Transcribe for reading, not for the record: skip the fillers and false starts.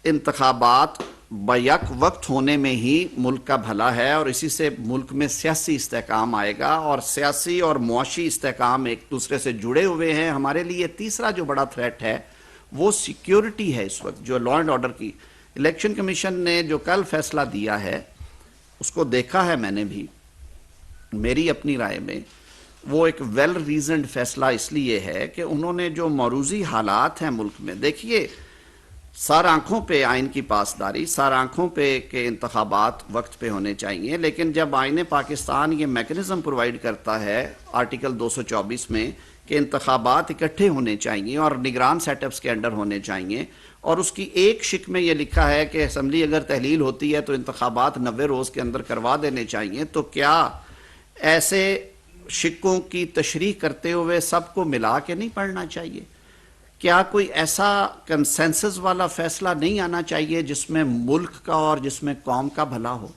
انتخابات بیک وقت ہونے میں ہی ملک کا بھلا ہے، اور اسی سے ملک میں سیاسی استحکام آئے گا، اور سیاسی اور معاشی استحکام ایک دوسرے سے جڑے ہوئے ہیں۔ ہمارے لیے تیسرا جو بڑا تھریٹ ہے وہ سیکیورٹی ہے۔ اس وقت جو لا اینڈ آرڈر کی الیکشن کمیشن نے جو کل فیصلہ دیا ہے اس کو دیکھا ہے میں نے بھی، میری اپنی رائے میں وہ ایک ویل ریزنڈ فیصلہ اس لیے ہے کہ انہوں نے جو موروثی حالات ہیں ملک میں، دیکھیے سار آنکھوں پہ آئین کی پاسداری، سار آنکھوں پہ کہ انتخابات وقت پہ ہونے چاہیے، لیکن جب آئین پاکستان یہ میکنزم پرووائڈ کرتا ہے آرٹیکل 224 میں کہ انتخابات اکٹھے ہونے چاہیے اور نگران سیٹ اپس کے انڈر ہونے چاہیے، اور اس کی ایک شک میں یہ لکھا ہے کہ اسمبلی اگر تحلیل ہوتی ہے تو انتخابات 90 روز کے اندر کروا دینے چاہیے، تو کیا ایسے شکوں کی تشریح کرتے ہوئے سب کو ملا کے نہیں پڑھنا چاہیے؟ کیا کوئی ایسا کنسنسس والا فیصلہ نہیں آنا چاہیے جس میں ملک کا اور جس میں قوم کا بھلا ہو؟